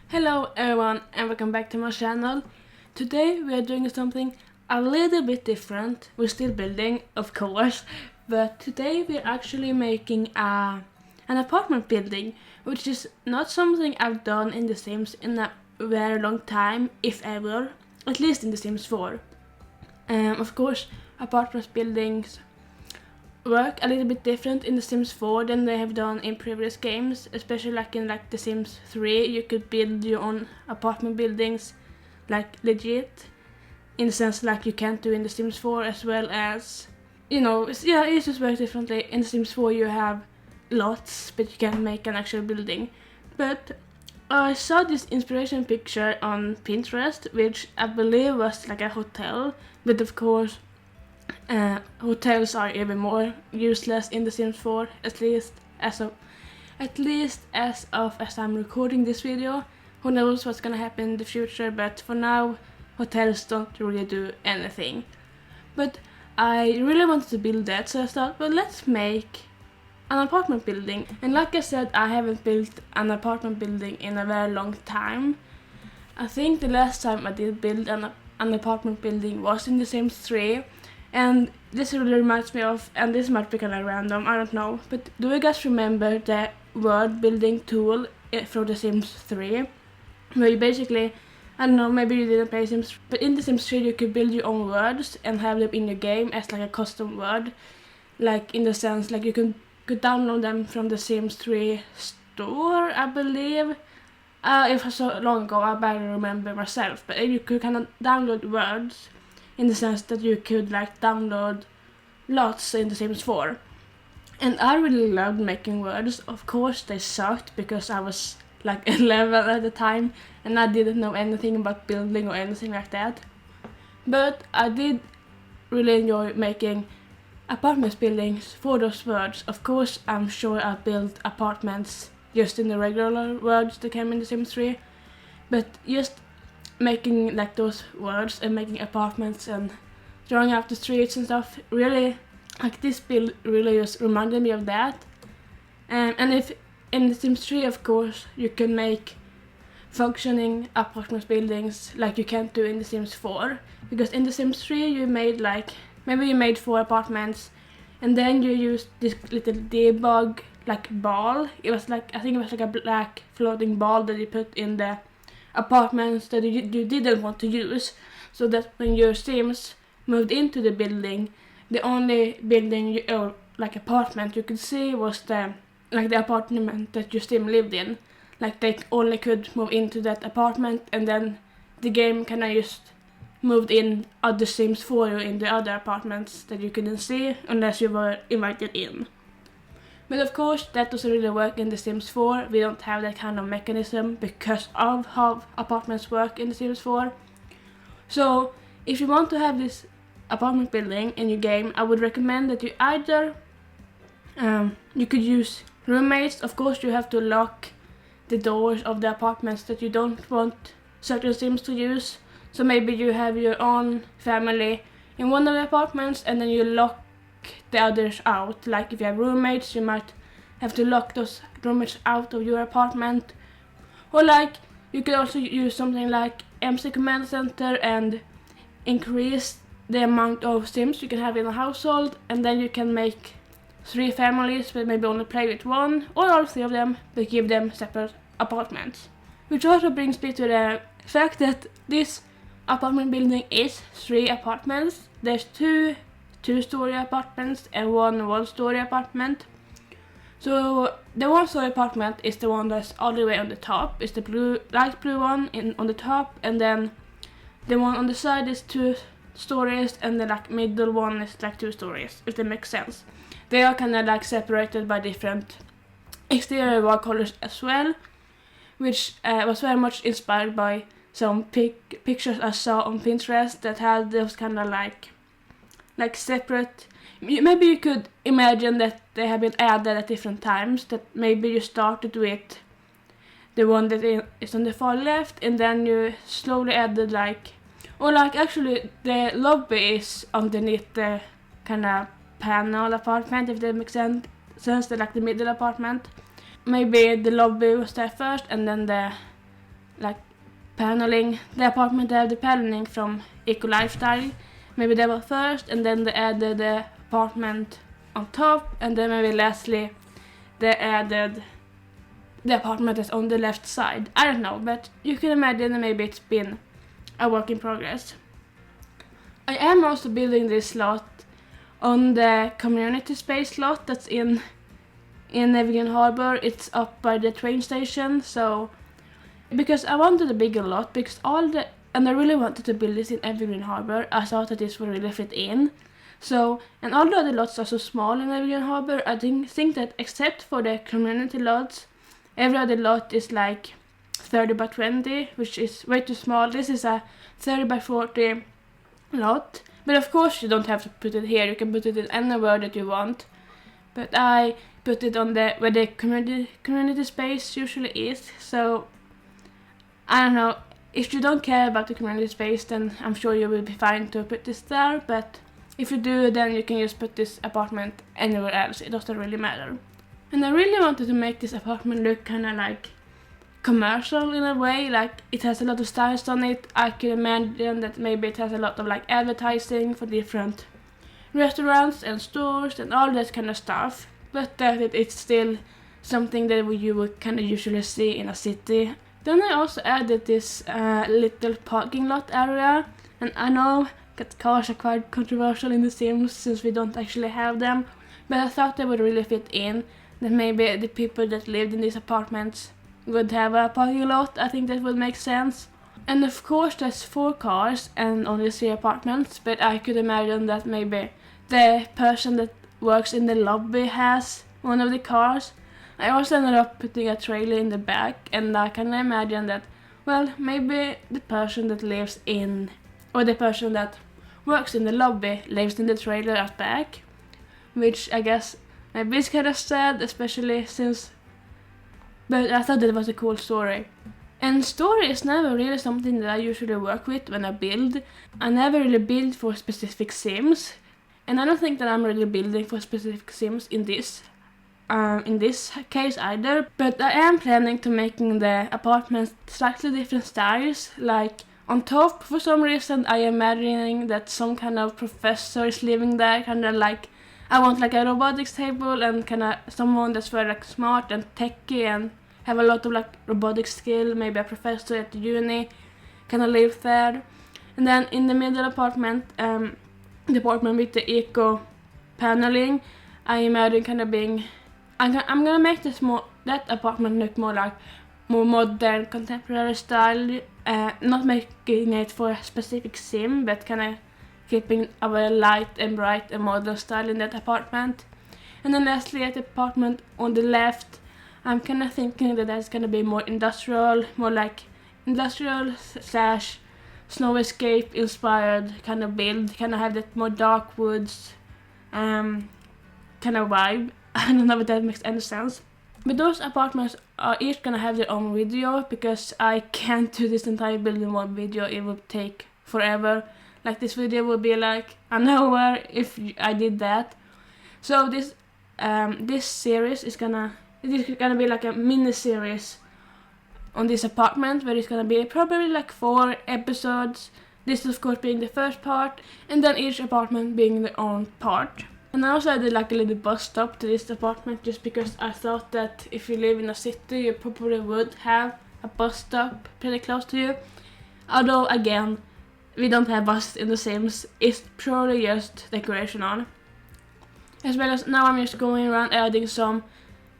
Hello everyone and welcome back to my channel. Today we are doing something a little bit different. We're still building, of course, but today we're actually making an apartment building, which is not something I've done in The Sims in a very long time, if ever, at least in The Sims 4. Of course, apartment buildings work a little bit different in The Sims 4 than they have done in previous games, especially like in The Sims 3 you could build your own apartment buildings like legit, in the sense like you can't do in The Sims 4, as well as, it just works differently. In The Sims 4 you have lots, but you can't make an actual building. But I saw this inspiration picture on Pinterest, which I believe was like a hotel, but of course hotels are even more useless in The Sims 4, at least as I'm recording this video. Who knows what's gonna happen in the future, but for now hotels don't really do anything. But I really wanted to build that, so I thought, well, let's make an apartment building. And like I said, I haven't built an apartment building in a very long time. I think the last time I did build an apartment building was in The Sims 3. And this really reminds me of, and this might be kind of random, I don't know, but do you guys remember the world building tool from The Sims 3? Where you basically, I don't know, maybe you didn't play Sims, but in The Sims 3 you could build your own words and have them in your game as like a custom word. Like in the sense, like you could download them from The Sims 3 store, I believe. It was so long ago, I barely remember myself, but you could kind of download words, in the sense that you could like download lots in The Sims 4. And I really loved making words. Of course they sucked because I was like 11 at the time and I didn't know anything about building or anything like that. But I did really enjoy making apartment buildings for those words. Of course I'm sure I built apartments just in the regular words that came in The Sims 3, but just making like those words and making apartments and drawing out the streets and stuff, really, like this build really just reminded me of that. And if in The Sims 3, of course, you can make functioning apartment buildings like you can't do in The Sims 4, because in The Sims 3 you made maybe you made 4 apartments and then you used this little debug like ball. I think it was like a black floating ball that you put in the apartments that you didn't want to use, so that when your Sims moved into the building, the only building or like apartment you could see was the apartment that your Sim lived in. Like they only could move into that apartment, and then the game kind of just moved in other Sims for you in the other apartments that you couldn't see unless you were invited in. But of course that doesn't really work in The Sims 4. We don't have that kind of mechanism because of how apartments work in The Sims 4. So if you want to have this apartment building in your game, I would recommend that you either you could use roommates. Of course you have to lock the doors of the apartments that you don't want certain Sims to use. So maybe you have your own family in one of the apartments and then you lock the others out. Like if you have roommates, you might have to lock those roommates out of your apartment. Or like you could also use something like MC Command Center and increase the amount of Sims you can have in a household, and then you can make 3 families but maybe only play with 1 or all 3 of them, but give them separate apartments. Which also brings me to the fact that this apartment building is 3 apartments. There's 2 2-story apartments and 1 1-story apartment. So the 1-story apartment is the one that's all the way on the top. It's the light blue one on the top, and then the one on the side is 2 stories, and the middle one is 2 stories, if that makes sense. They are kind of separated by different exterior wall colors as well, which was very much inspired by some pictures I saw on Pinterest that had those kind of separate. Maybe you could imagine that they have been added at different times, that maybe you started with the one that is on the far left and then you slowly added actually the lobby is underneath the kind of panel apartment, if that makes sense. since they're like the middle apartment. Maybe the lobby was there first, and then the like paneling. The apartment they have the paneling from Eco Lifestyle. Maybe they were first, and then they added the apartment on top, and then maybe lastly they added the apartment that's on the left side. I don't know, but you can imagine that maybe it's been a work in progress. I am also building this lot on the community space lot that's in Evergreen Harbor. It's up by the train station, so because I wanted a bigger lot, because and I really wanted to build this in Evergreen Harbor. I thought that this would really fit in. So, and all the other lots are so small in Evergreen Harbor, I think that except for the community lots, every other lot is like 30 by 20, which is way too small. This is a 30 by 40 lot, but of course you don't have to put it here. You can put it in anywhere that you want. But I put it on where the community space usually is. So I don't know. If you don't care about the community space, then I'm sure you will be fine to put this there. But if you do, then you can just put this apartment anywhere else. It doesn't really matter. And I really wanted to make this apartment look kind of like commercial in a way, like it has a lot of styles on it. I could imagine that maybe it has a lot of like advertising for different restaurants and stores and all that kind of stuff, but that it's still something that you would kind of usually see in a city. Then I also added this little parking lot area, and I know that cars are quite controversial in The Sims since we don't actually have them, but I thought they would really fit in, that maybe the people that lived in these apartments would have a parking lot. I think that would make sense. And of course there's 4 cars and only 3 apartments, but I could imagine that maybe the person that works in the lobby has one of the cars. I also ended up putting a trailer in the back, and I can imagine that, well, maybe the person that lives in, or the person that works in the lobby lives in the trailer at back, which I guess maybe is kind of sad, especially since, but I thought that was a cool story. And story is never really something that I usually work with when I build. I never really build for specific Sims, and I don't think that I'm really building for specific Sims in this case either. But I am planning to making the apartments slightly different styles. Like on top, for some reason, I am imagining that some kind of professor is living there, kind of like I want like a robotics table and kind of someone that's very like smart and techy and have a lot of like robotics skill, maybe a professor at the uni, kind of live there. And then in the middle apartment, the apartment with the eco paneling, I imagine kind of being, I'm gonna make that apartment look more modern, contemporary style, not making it for a specific sim, but kind of keeping a very light and bright and modern style in that apartment. And then lastly, at the apartment on the left, I'm kind of thinking that that's gonna be more industrial, more like industrial / snow escape inspired kind of build, kind of have that more dark woods kind of vibe. I don't know if that makes any sense. But those apartments are each gonna have their own video, because I can't do this entire build in one video. It would take forever. Like this video would be like an hour if I did that. So this series is gonna be like a mini series on this apartment, where it's gonna be probably like 4 episodes. This of course being the first part, and then each apartment being their own part. And I also added like a little bus stop to this apartment, just because I thought that if you live in a city, you probably would have a bus stop pretty close to you. Although again, we don't have buses in The Sims. It's purely just decorational. As well as now I'm just going around adding some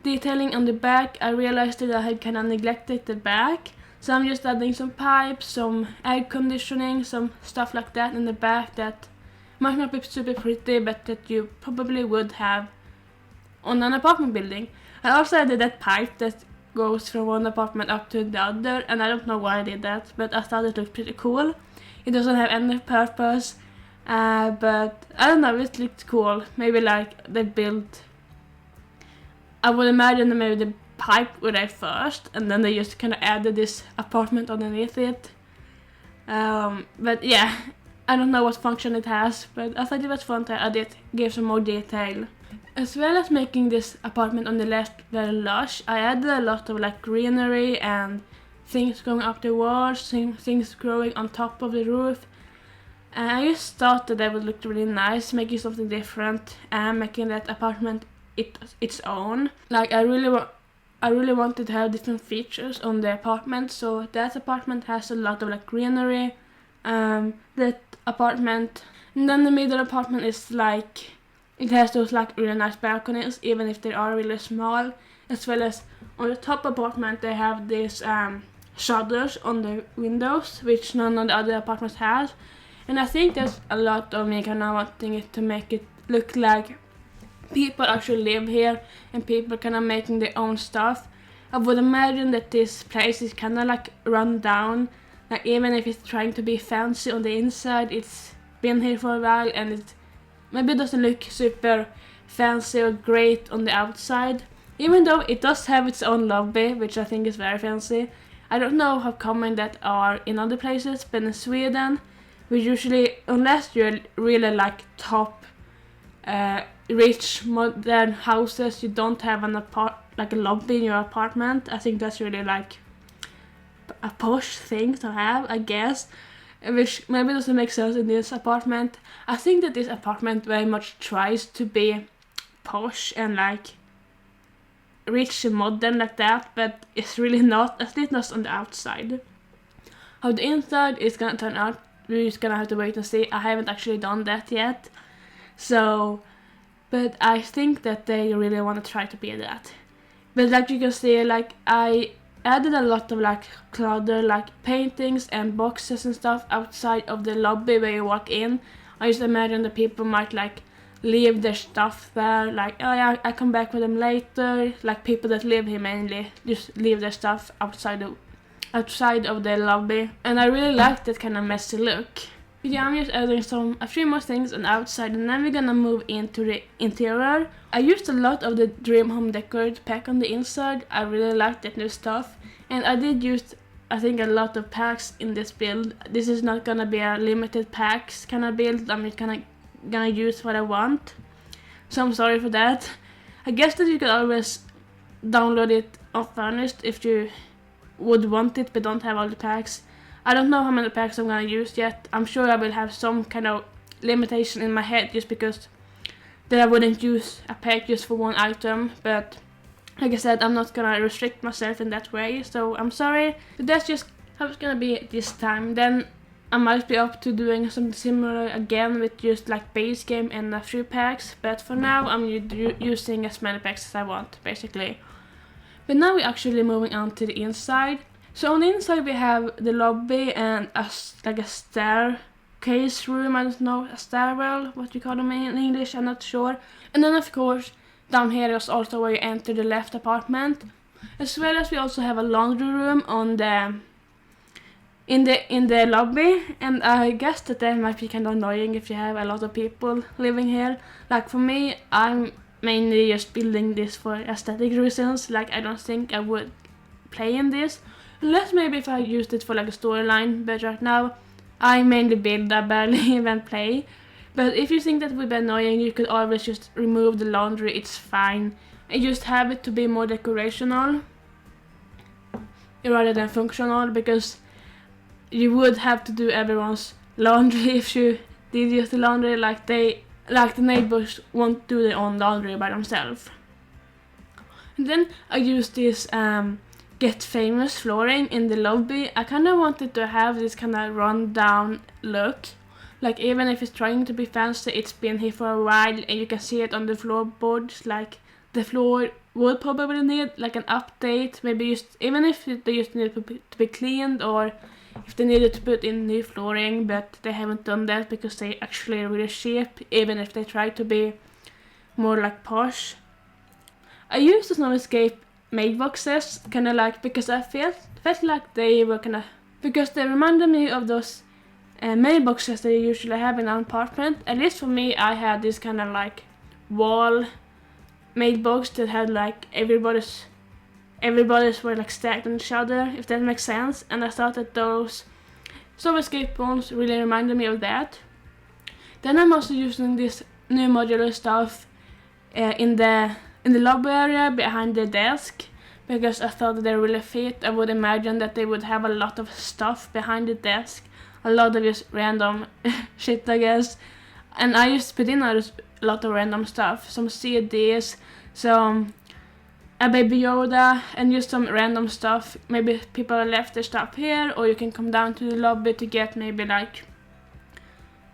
detailing on the back. I realized that I had kind of neglected the back, so I'm just adding some pipes, some air conditioning, some stuff like that in the back that might not be super pretty, but that you probably would have on an apartment building. I also added that pipe that goes from one apartment up to the other, and I don't know why I did that, but I thought it looked pretty cool. It doesn't have any purpose, but I don't know, it looked cool. Maybe like they built, I would imagine that maybe the pipe were there first, and then they just kind of added this apartment underneath it. But yeah, I don't know what function it has, but I thought it was fun to add it, give some more detail. As well as making this apartment on the left very lush, I added a lot of like greenery and things going up the walls, things growing on top of the roof. And I just thought that would look really nice, making something different and making that apartment its own. Like I really wanted to have different features on the apartment, so that apartment has a lot of like greenery. That apartment, and then the middle apartment is like, it has those like really nice balconies, even if they are really small. As well as on the top apartment, they have these shutters on the windows, which none of the other apartments has. And I think there's a lot of me kind of wanting it to make it look like people actually live here and people kind of making their own stuff. I would imagine that this place is kind of like run down. Like even if it's trying to be fancy on the inside, it's been here for a while and it maybe doesn't look super fancy or great on the outside. Even though it does have its own lobby, which I think is very fancy. I don't know how common that are in other places, but in Sweden, we usually, unless you're really like top rich modern houses, you don't have like a lobby in your apartment. I think that's really like a posh thing to have, I guess, which maybe doesn't make sense in this apartment. I think that this apartment very much tries to be posh and like rich and modern like that, but it's really not, at least not on the outside. How the inside is gonna turn out, we're just gonna have to wait and see. I haven't actually done that yet, so, but I think that they really want to try to be that. But like you can see, like I added a lot of like clutter, like paintings and boxes and stuff outside of the lobby where you walk in. I just imagine the people might like leave their stuff there, like, oh yeah, I come back with them later. Like people that live here mainly just leave their stuff outside of the lobby, and I really like that kind of messy look. But yeah, I'm just adding a few more things on the outside, and then we're gonna move into the interior. I used a lot of the Dream Home Decorate pack on the inside. I really like that new stuff, and I did use, I think, a lot of packs in this build. This is not gonna be a limited packs kind of build. I'm just gonna use what I want, so I'm sorry for that. I guess that you could always download it unfurnished if you would want it but don't have all the packs. I don't know how many packs I'm gonna use yet. I'm sure I will have some kind of limitation in my head just because that I wouldn't use a pack just for one item, but like I said, I'm not gonna restrict myself in that way, so I'm sorry. But that's just how it's gonna be this time. Then I might be up to doing something similar again with just like base game and a few packs, but for now I'm using as many packs as I want, basically. But now we're actually moving on to the inside. So on the inside we have the lobby and a staircase room, I don't know, a stairwell, what you call them in English, I'm not sure. And then of course down here is also where you enter the left apartment. As well as we also have a laundry room on the in the lobby, and I guess that might be kind of annoying if you have a lot of people living here. Like for me, I'm mainly just building this for aesthetic reasons. Like I don't think I would play in this, unless maybe if I used it for like a storyline, but right now I mainly build, I barely even play. But if you think that would be annoying, you could always just remove the laundry, it's fine, and just have it to be more decorational rather than functional, because you would have to do everyone's laundry if you did use the laundry. Like the neighbors won't do their own laundry by themselves. And then I used this Get Famous flooring in the lobby. I kind of wanted to have this kind of run down look. Like even if it's trying to be fancy, it's been here for a while and you can see it on the floorboards. Like the floor would probably need like an update, maybe just even if they just need to be cleaned, or if they needed to put in new flooring, but they haven't done that because they actually are really cheap, even if they try to be more like posh. I used the Snow Escape maid boxes kind of like because I felt like they were kind of, because they reminded me of those maid boxes that you usually have in an apartment. At least for me, I had this kind of like wall maid box that had like everybody's were like stacked on each other, if that makes sense, and I thought that those Snow Escape ones really reminded me of that. Then I'm also using this new modular stuff in the lobby area behind the desk, because I thought that they really fit. I would imagine that they would have a lot of stuff behind the desk, a lot of just random shit, I guess. And I used to put in a lot of random stuff, some CDs, some a Baby Yoda, and just some random stuff. Maybe people left their stuff here, or you can come down to the lobby to get maybe like,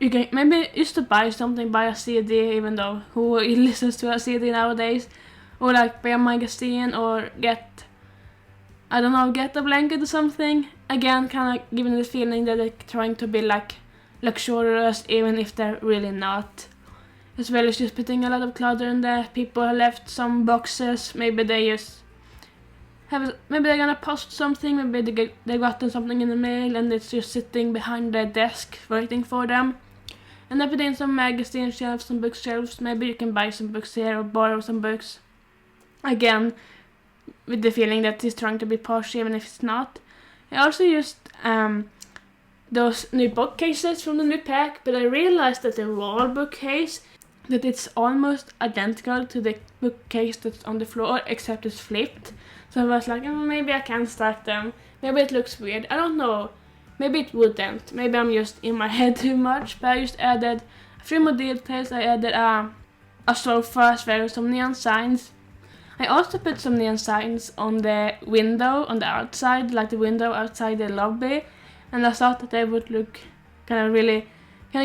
you can maybe used to buy something, buy a CD, even though who listens to a CD nowadays, or like buy a magazine, or get, I don't know, get a blanket or something. Again, kind of giving the feeling that they're trying to be like luxurious, even if they're really not. As well as just putting a lot of clutter in there. People have left some boxes. Maybe they just have, maybe they're gonna post something. Maybe they gotten something in the mail and it's just sitting behind their desk waiting for them. And I put in some magazine shelves, some bookshelves. Maybe you can buy some books here or borrow some books. Again, with the feeling that he's trying to be posh, even if it's not. I also used those new bookcases from the new pack, but I realized that the wall bookcase, that it's almost identical to the bookcase that's on the floor, except it's flipped. So I was like, maybe I can stack them. Maybe it looks weird. I don't know. Maybe it wouldn't. Maybe I'm just in my head too much. But I just added a few more details. I added a sofa as well as some neon signs. I also put some neon signs on the window on the outside, like the window outside the lobby. And I thought that they would look kind of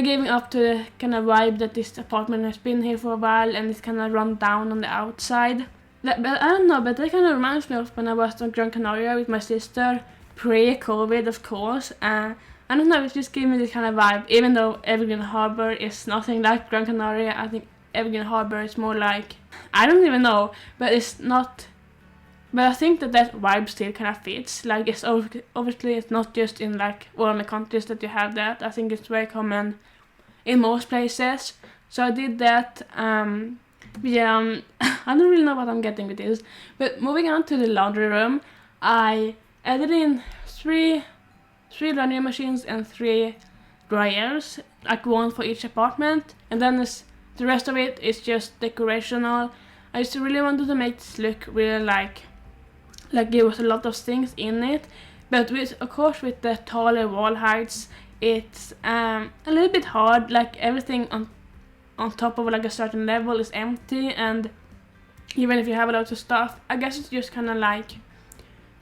giving up to the kind of vibe that this apartment has been here for a while and it's kind of run down on the outside. But I don't know, but that kind of reminds me of when I was on Gran Canaria with my sister, pre-COVID of course. I don't know, it just gave me this kind of vibe. Even though Evergreen Harbor is nothing like Gran Canaria, I think Evergreen Harbor is more like, I don't even know, but it's not. But I think that vibe still kind of fits. Like, it's obviously it's not just in like warmer countries that you have that. I think it's very common in most places. So I did that. I don't really know what I'm getting with this. But moving on to the laundry room, I added in three laundry machines and 3 dryers, like one for each apartment. And then the rest of it is just decorational. I just really wanted to make this look really like there was a lot of things in it, but of course with the taller wall heights, it's a little bit hard. Like everything on top of like a certain level is empty, and even if you have a lot of stuff, I guess it's just kind of like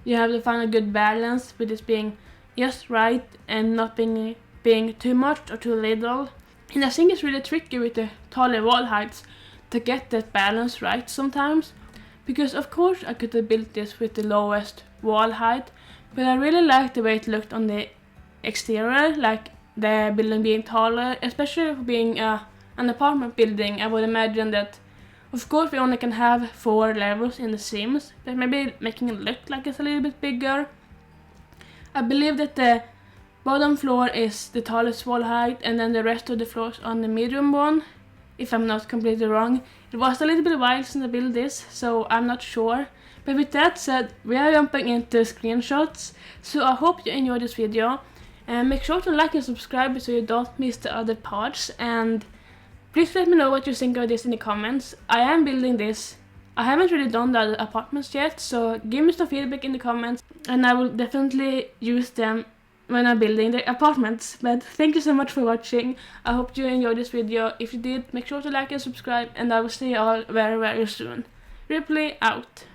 you have to find a good balance with it being just right and not being too much or too little. And I think it's really tricky with the taller wall heights to get that balance right sometimes. Because of course I could have built this with the lowest wall height, but I really liked the way it looked on the exterior, like the building being taller, especially for being an apartment building. I would imagine that, of course, we only can have 4 levels in the Sims, but maybe making it look like it's a little bit bigger. I believe that the bottom floor is the tallest wall height, and then the rest of the floors on the medium one, if I'm not completely wrong. It was a little bit while since I built this, so I'm not sure. But with that said, we are jumping into screenshots, so I hope you enjoyed this video. And make sure to like and subscribe so you don't miss the other parts. And please let me know what you think of this in the comments. I am building this. I haven't really done the other apartments yet, so give me some feedback in the comments. And I will definitely use them when I'm building the apartments. But thank you so much for watching. I hope you enjoyed this video. If you did, make sure to like and subscribe, and I will see you all very, very soon. Ripley out.